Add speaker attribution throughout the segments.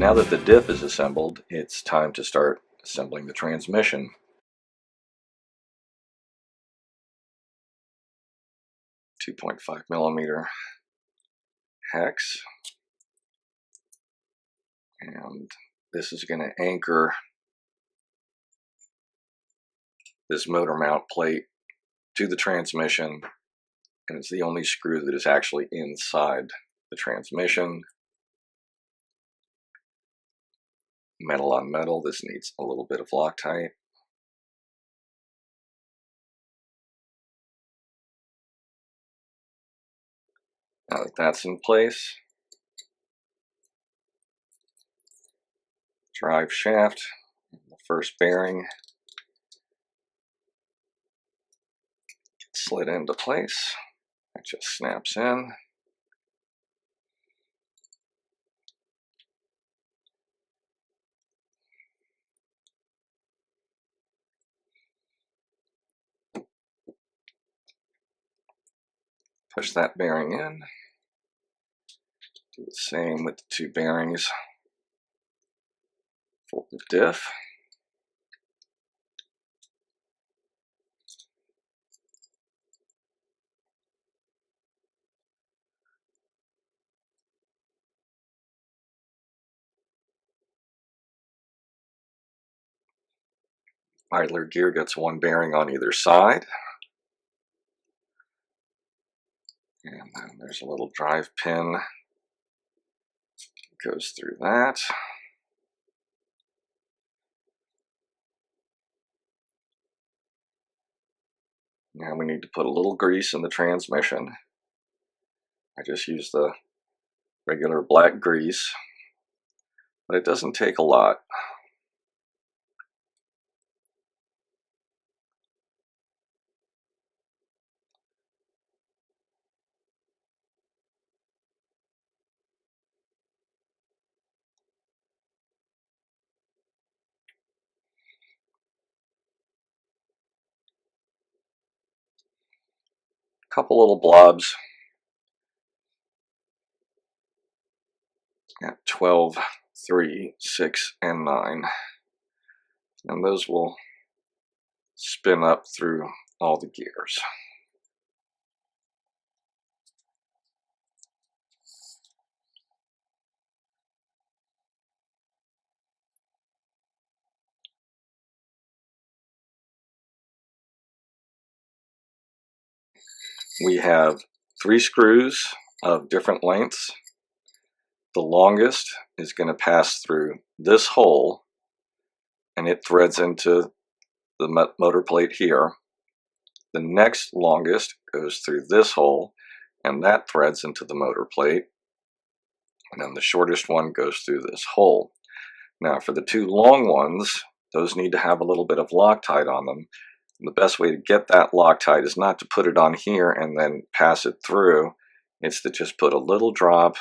Speaker 1: Now that the diff is assembled, it's time to start assembling the transmission. .5mm hex, and this is going to anchor this motor mount plate to the transmission, and it's the only screw that is actually inside the transmission. Metal on metal, this needs a little bit of Loctite. Now that that's in place, drive shaft, the first bearing gets slid into place. It just snaps in. Push that bearing in. Do the same with the two bearings for the diff. Idler gear gets one bearing on either side. And then there's a little drive pin, goes through that. Now we need to put a little grease in the transmission. I just use the regular black grease, but it doesn't take a lot. Couple little blobs at 12, 3, 6, and 9. And those will spin up through all the gears. We have 3 screws of different lengths. The longest is going to pass through this hole, and it threads into the motor plate here. The next longest goes through this hole, and that threads into the motor plate. And then the shortest one goes through this hole. Now for the 2 long ones, those need to have a little bit of Loctite on them. The best way to get that Loctite is not to put it on here and then pass it through. It's to just put a little drop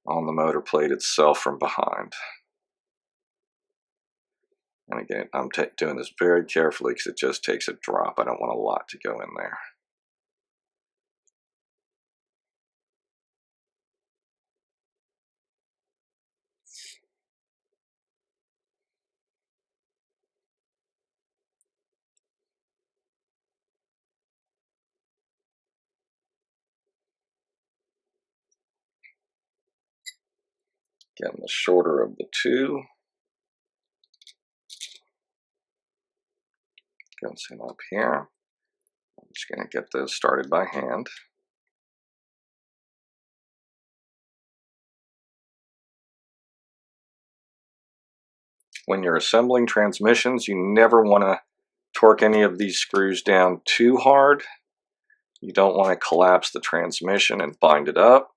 Speaker 1: on the motor plate itself from behind. And again, I'm doing this very carefully because it just takes a drop. I don't want a lot to go in there. Again, the shorter of the 2 goes in up here. I'm just going to get those started by hand. When you're assembling transmissions, you never want to torque any of these screws down too hard. You don't want to collapse the transmission and bind it up.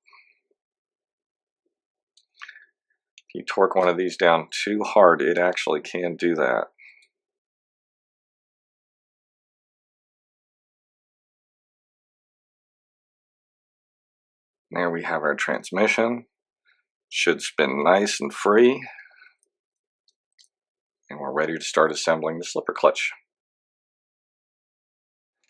Speaker 1: If you torque one of these down too hard, it actually can do that. There we have our transmission. Should spin nice and free. And we're ready to start assembling the slipper clutch.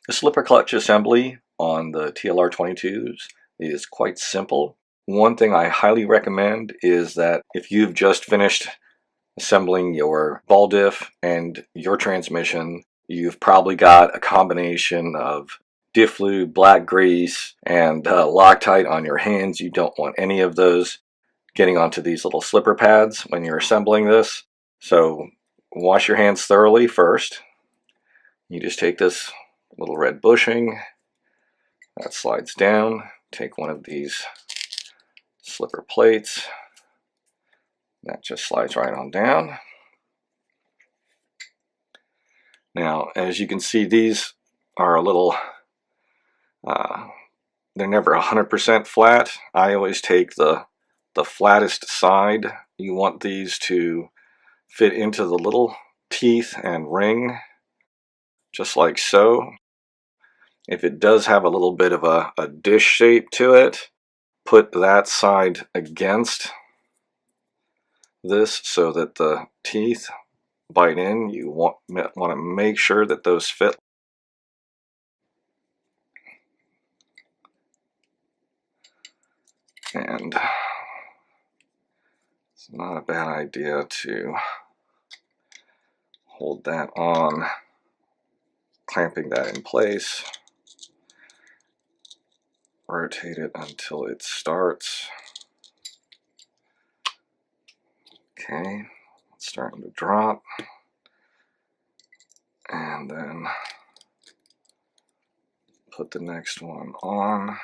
Speaker 1: The slipper clutch assembly on the TLR 22s is quite simple. one thing I highly recommend is that if you've just finished assembling your ball diff and your transmission, you've probably got a combination of diff lube, black grease, and Loctite on your hands. You don't want any of those getting onto these little slipper pads when you're assembling this. So wash your hands thoroughly first. You just take this little red bushing that slides down, take one of these slipper plates, that just slides right on down. Now, as you can see, these are a little, they're never 100% flat. I always take the flattest side. You want these to fit into the little teeth and ring, just like so. If it does have a little bit of a dish shape to it, put that side against this so that the teeth bite in. You want to make sure that those fit. And it's not a bad idea to hold that on, clamping that in place. Rotate it until it starts. Okay, it's starting to drop. And then put the next one on.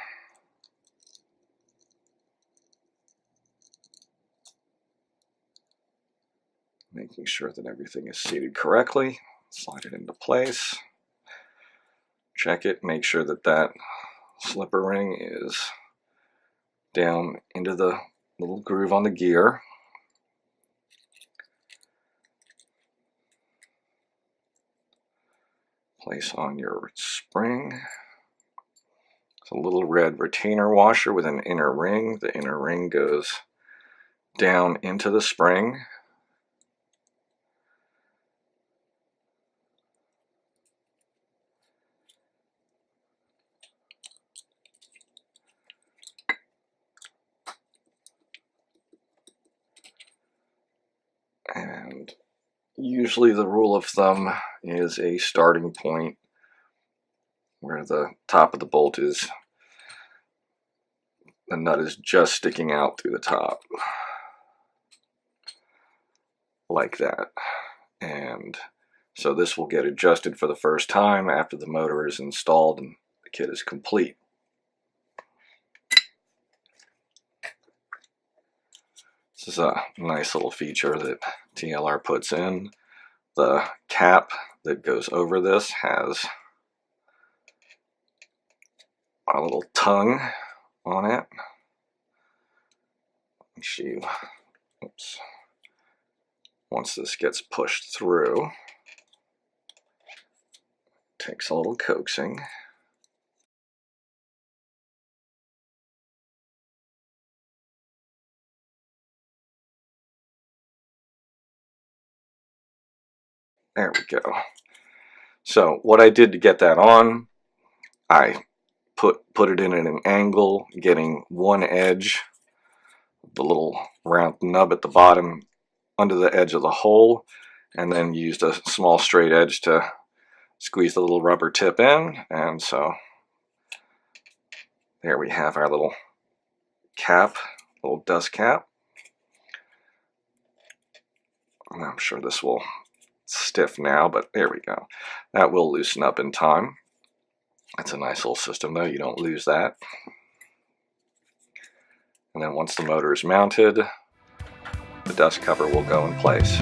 Speaker 1: Making sure that everything is seated correctly. Slide it into place. Check it, make sure that that slipper ring is down into the little groove on the gear. Place on your spring. It's a little red retainer washer with an inner ring. The inner ring goes down into the spring. And usually the rule of thumb is a starting point where the top of the bolt is, the nut is just sticking out through the top. Like that. And so this will get adjusted for the first time after the motor is installed and the kit is complete. This is a nice little feature that TLR puts in. The cap that goes over this has a little tongue on it. Oops. Once this gets pushed through, takes a little coaxing. There we go. So what I did to get that on, I put it in at an angle, getting one edge, the little round nub at the bottom, under the edge of the hole, and then used a small straight edge to squeeze the little rubber tip in. And so there we have our little cap, little dust cap. And I'm sure this will stiff now, but there we go. That will loosen up in time. That's a nice little system though, you don't lose that. And then once the motor is mounted, the dust cover will go in place.